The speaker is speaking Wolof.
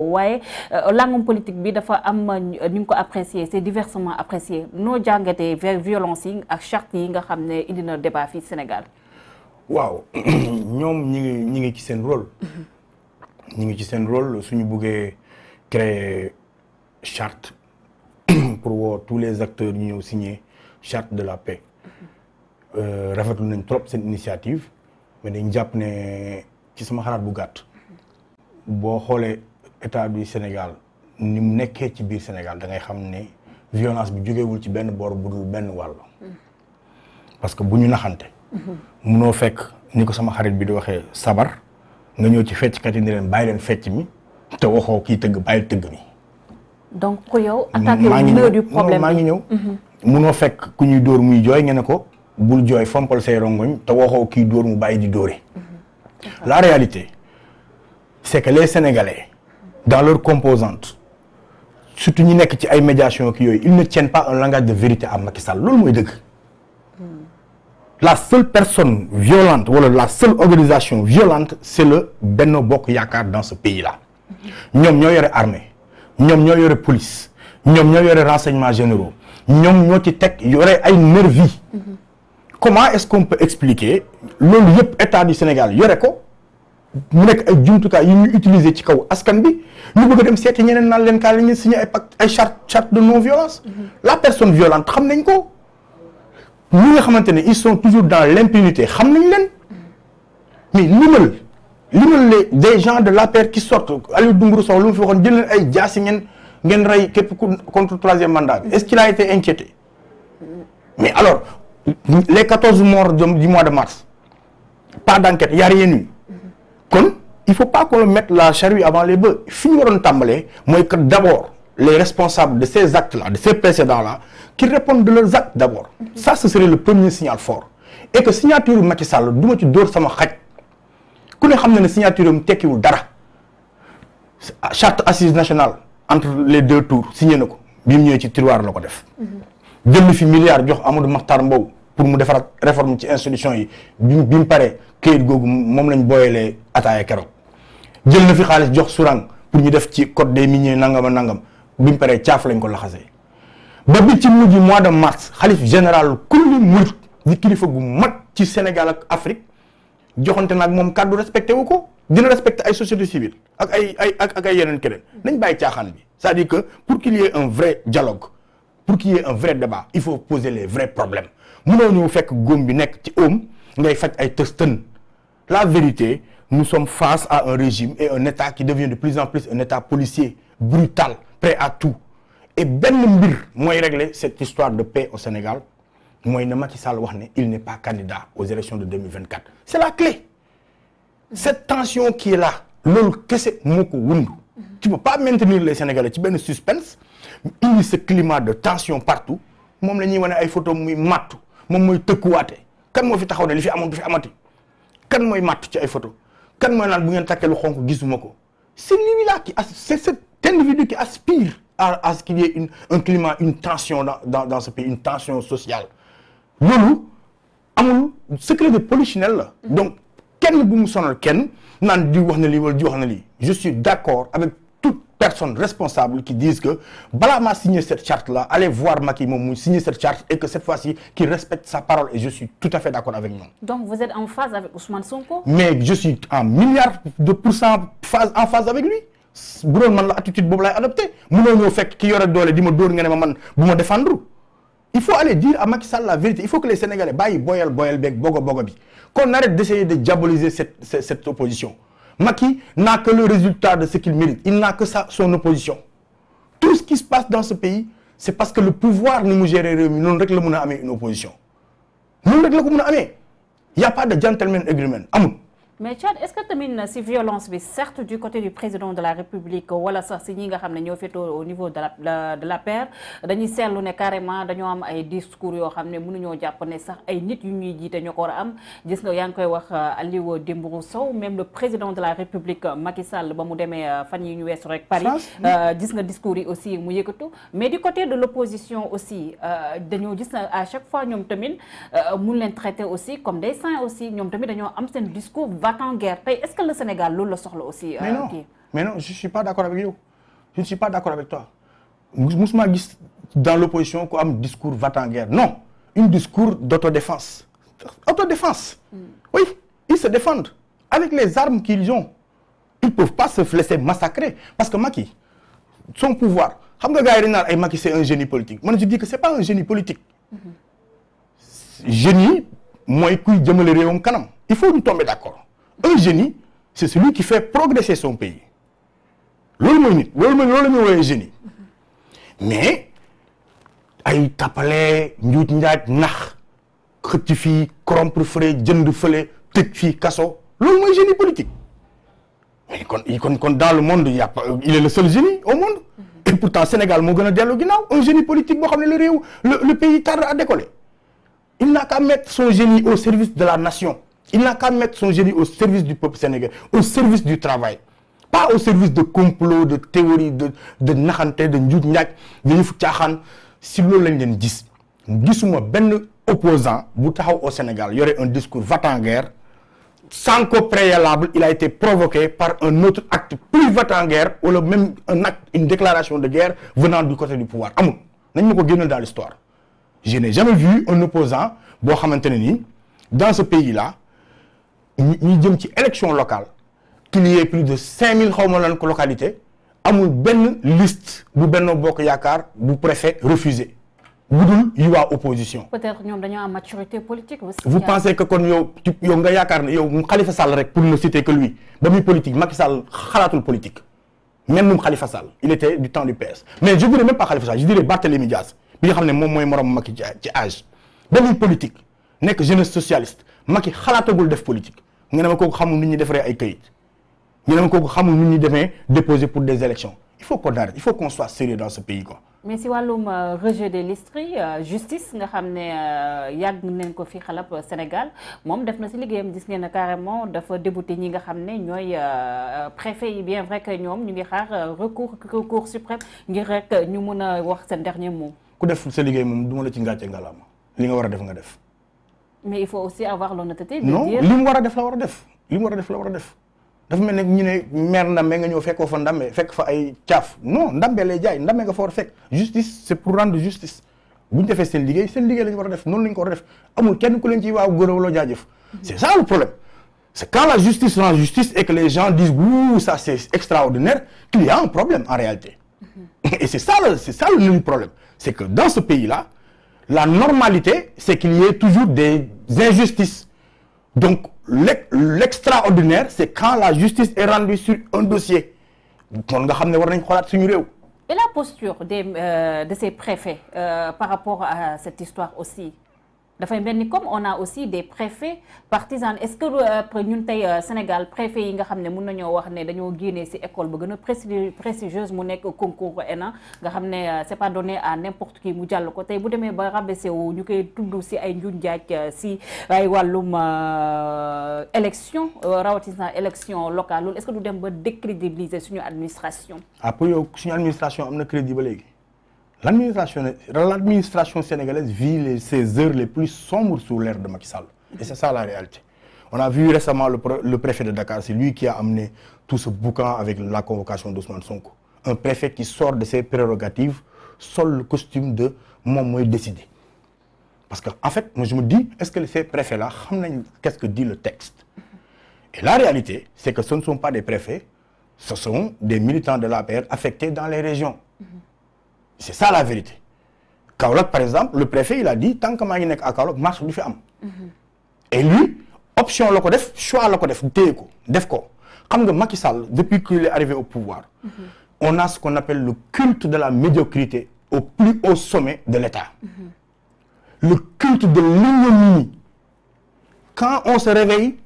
waaye langum politique bi dafa am ni nga ko apprécier c'est diversement apprécié noo jàngatee violence yi ak charte yi nga xam ne indi na débat fii Sénégal. waaw ñoom ñi ngi ci seen rôle. ñi ngi ci seen rôle suñu buggee créer charte pour woo tous les acteurs ñu ñëw signer charte de la paix. rafetlu nañ trop seen initiative mais dañ jàpp ne ci sama xalaat bu gàtt boo xoolee état du Sénégal ni mu nekkee ci biir Sénégal da ngay xam ne violence bi jógewul ci benn boor bu dul benn wàll. parce que bu ñu naxante. munoo fekk ni ko sama xarit bi di waxee sabar nga ñëw ci fecckat yi ne leen bàyyi leen fecc mi te waxoo kii tëgg bàyyi tëgg mi. donc ku yow attaqué wu nœud du problème maa ngi ñëw. munoo fekk ku ñuy dóor muy jooy nga ne ko bul jooy fompal say rongoñ te waxoo kii dóor mu bàyyi di dóore. la réalité c'est que les Sénégalais dans leurs composantes surtout ñi nekk ci ay médiation ki yooyu ils ne tiennent pas un langage de vérité à Macky Sall loolu mooy dëgg. la seule personne violente wala la seule organisation violente c'est le Benno Bokk Yaakaar dans ce pays-là. ñoom ñoo yore armée ñoom ñoo yore police ñoom ñoo yore renseignements généraux ñoom ñoo ci teg yore ay nervis. comment est-ce qu'on peut expliquer loolu yëpp état du Sénégal yore ko mu nekk ay jumtukaay yi ñuy utiliser ci kaw askan bi ñu bëgg a dem seeti ñeneen naan leen kaa la ñuy signé ay pacte ay charte de non violence. la personne violente xam nañ ko. ñi nga xamante ne ils sont toujours dans l'impunité xam nañ leen mais limal les des gens de l'APR qui sortent Aliou Dembourou Sow lu mu fi waxoon jël leen ay jaasi ngeen rey képp ku contre troisième mandat bi est-ce qu'il a été inquiété mais alors les 14 morts du mois de mars pas d'enquête y a rien eu kon il faut pas qu'on mette la charrue avant les bœufs fi ñu waroon tàmbalee mooy que d'abord les responsables de ces actes-là de ces précédents-là qui répondent de leurs actes d'abord. Ça ce serait le premier signal fort et que signature Macky Sall du ma ci dóor sama xaj ku ne xam na ne signature am tekkiwul dara charte assise nationale entre les deux tours signé na ko bi mu ñëwee ci tiroir la ko def. jël na fi milliard jox Amadou Mahtar Mbow pour mu defaraat réforme ci institution yi bi mu paree këyit googu moom lañ booyalee ataaya keroog jël na fi xaalis jox Sourang pour ñu def ci code des miniers nangam nangam bi mu paree caaf lañ ko laxasee. ba bi ci mujj mois de mars xalif général kulli murit di kilifa gu mag ci Sénégal ak Afrique joxante nag moom kàddu respecté wu ko dina respecté ay société civile ak ay yeneen keneen nañ bàyyi caaxaan bi c'est-à-dire que pour qu'il y ait un vrai dialogue pour qu'il y ait un vrai débat il faut poser les vrais problèmes mënoo ñëw fekk góom bi nekk ci oom ngay faj ay tëstën la vérité nous sommes face à un régime et un état qui devient de plus en plus un état policier brutal prêt à tout et benn mbir mooy régler cette histoire de paix au Sénégal mooy ne Macky Sall wax ne il n'est pas candidat aux élections de 2024 c'est la clé cette tension qui est là loolu kese moo ko wundu tu peux pas maintenir les Sénégalais ci benn suspense indi ce climat de tension partout moom la ñuy wane ay photo muy mattu moom mooy tëkkuwaate kan moo fi taxaw ne li fi amoon du fi amati kan mooy mattu ci ay photo kan mooy naan bu ngeen takkee lu xonk gisuma ko c'est lui là c'est cet individu qui aspire à ce qu'il y ait un climat, une tension dans ce pays, une tension sociale. loolu amul secret de polichinelle la. donc kenn bu mu sonal kenn naan di wax na lii wala di wax na lii je suis d'accord avec toute personne responsable qui disent que balaa maa signer cette charte là allez voir Macky moom muy signer cette charte et que cette fois-ci qu'il respecte sa parole et je suis tout à fait d'accord avec ñoom. donc vous êtes en phase avec Ousmane Sonko. mais je suis en milliard de pourcent en phase avec lui. bu doon man la attitude boobu laay adopté mënoo ñëw fekk ki yore doole di ma dóor nga ne ma man bu ma défendre il faut aller dire à Macky Sall la vérité il faut que les Sénégalais bàyyi boyal beeg bogo bi qu'on arrête d'essayer de diaboliser cette opposition Macky n'a que le résultat de ce qu'il mérite il n'a que ça son opposition tout ce qui se passe dans ce pays c'est parce que le pouvoir ni mu gérer réew mi noonu rek la mën a amee une opposition noonu rek la ko mën a amee y a pas de gentleman agreement amul. mais Thiat est-ce que tamit si violence bi certes du côté du président de la République wala sax si ñi nga xam ne ñoo féetoo au niveau de la paire dañuy seetlu ne carrément dañoo am ay discours yoo xam ne mënuñoo jàpp ne sax ay nit yu ñuy jiite ñoo ko war a am gis nga yaa ngi koy wax Aliou Dembourou Sow même le président de la République Macky Sall ba mu demee fan yi ñu weesu rek Paris gis nga discours yi aussi mu yëkkatu mais du côté de l'opposition aussi dañoo gis na à chaque fois ñoom tamit mun leen traiter aussi comme des saints aussi ñoom tamit dañoo am seen discours va-t-en guerre tey est-ce que le Sénégal loolu la soxla aussi. mais non je suis pas d'accord avec yow je ne suis pas d'accord avec toi musuma gis dans l'opposition ku am discours va-t-en-guerre non un discours d'autodéfense oui ils se défendent avec les armes qu'ils ont ils peuvent pas se laisser massacrer parce que Macky son pouvoir xam nga gars yi dañu naan ay Macky c'est un génie politique man je dis que c'est pas un génie politique génie mooy kuy jëmale réewam kanam il faut ñu tomber d'accord un génie c'est celui qui fait progresser son pays loolu mooy nit loolu la ñuy woowee génie mais ay tapale njuuj njaaj nax xëcc fii corrompre fële jënd fële tëj fii kaso loolu mooy génie politique mais kon dans le monde il est le seul génie au monde et pourtant Sénégal moo gën a dellu ginnaaw un génie politique boo xam ne le pays tarde à décoller il n'a qu'à mettre son génie au service de la nation il n'a qu'à mettre son génie au service du peuple sénégalais au service du travail pas au service de complot de théorie de naxante de njuuj njaaj de yëfu caaxaan si loolu lañ leen gis gisuma benn opposant bu taxaw au Sénégal y aurait un discours va-t-en-guerre sans qu'au préalable il a été provoqué par un autre acte plus va-t-en-guerre wala même un acte une déclaration de guerre venant du côté du pouvoir amul nañ ma ko génnal dans l'histoire je n'ai jamais vu un opposant boo xamante ne nii dans ce pays-là ñu jëm ci élection locale qu'il y ait plus de 5000 xaw ma lan ko localité amul benn liste bu Benno Bokk Yaakaar bu préfet refusé budul yu waa opposition. peut-être ñoom dañoo am maturité politique aussi. vous pensez que kon yow nga yaakaar ne yow Khalifa Sall rek pour ne citer que lui ba muy politique Macky Sall xalaatul politique même moom Khalifa Sall il était du temps du PS mais je dirais même pas Khalifa Sall je dirais Barthélémy Dias bi nga xam ne moom mooy morom Macky ci âge ba muy politique nekk jeunesse socialiste Macky xalaatagul def politique nga ne ma kooku xamul nu ñuy defaree ay kayit nga ne ma kooku xamul nu ñuy demee déposer pour des élections il faut qu'on arrête il faut qu'on soit sérieux dans ce pays quoi. mais si wàllum rejet des listes justice nga xam ne yàgg nañ ko fi xalab Sénégal moom def na si liggéeyam gis ngeen ne carrément dafa débouté ñi nga xam ne ñooy préfet yi bien vrai que ñoom ñu ngi xaar recours suprême ngir rek ñu mën a wax seen dernier mot. ku def sa liggéey moom du ma la ci ngàcce ngalaama li nga war a def nga def. mais il faut aussi avoir l'honnêteté de non dire li mu war a def la war a def li mu war a def la war a def. dafa mel ne ñu ne maire Ndambe nga ñëw fekkoo fa Ndambe fekk fa ay caaf non Ndambe lay jaay Ndambe nga fa war a fekk justice c'est pour rendre justice bu ñu defee seen liggéey la ñu war a def noonu la ñu ko war a def amul kenn ku leen ci waaw góor wala jaajëf c'est ça le problème c'est quand la justice rend justice et que les gens disent ouh ça c'est extraordinaire qu'il y a un problème en réalité et c'est ça le problème c'est que dans ce pays-là la normalité c'est qu'il y ait toujours des injustices donc l'extraordinaire c'est quand la justice est rendue sur un dossier kon nga xam ne war nañ xoolaat suñu réew. et la posture de ces préfets par rapport à cette histoire aussi dafay mel ni comme on a aussi des préfets partisans est-ce que après ñun tey Sénégal préfet yi nga xam ne mën nañoo wax ne dañoo génnee ci école ba gën a prestigieuse mu nekk concours ENA nga xam ne c'est pas donné à n'importe qui mu jàll ko tey bu demee ba rabaissé wu ñu koy tudd ci ay njuuj njaaj ci ay wàllum élection rawatina élection locale loolu est-ce que du dem ba décrédibiliser suñu administration. après yow suñu administration am na crédit ba léegi. L'administration sénégalaise vit ses heures les plus sombres sous l'ère de Macky Sall. Et c'est ça la réalité. On a vu récemment le préfet de Dakar, c'est lui qui a amené tout ce boucan avec la convocation d'Ousmane Sonko. Un préfet qui sort de ses prérogatives, sol le costume de moom mooy décider. Parce que en fait, moi je me dis, est-ce que ces préfets-là, qu'est-ce que dit le texte? Et la réalité, c'est que ce ne sont pas des préfets, ce sont des militants de l'APR affectés dans les régions. C'est ça la vérité. Kaolack par exemple le préfet il a dit tant que maa ngi nekk à Kaolack marche du fi am. et lui option la ko def choix la ko def téye ko def ko xam nga Macky Sall depuis qu'il est arrivé au pouvoir. on a ce qu'on appelle le culte de la médiocrité au plus haut sommet de l'État. Le culte de l'ignominie. Quand on se réveille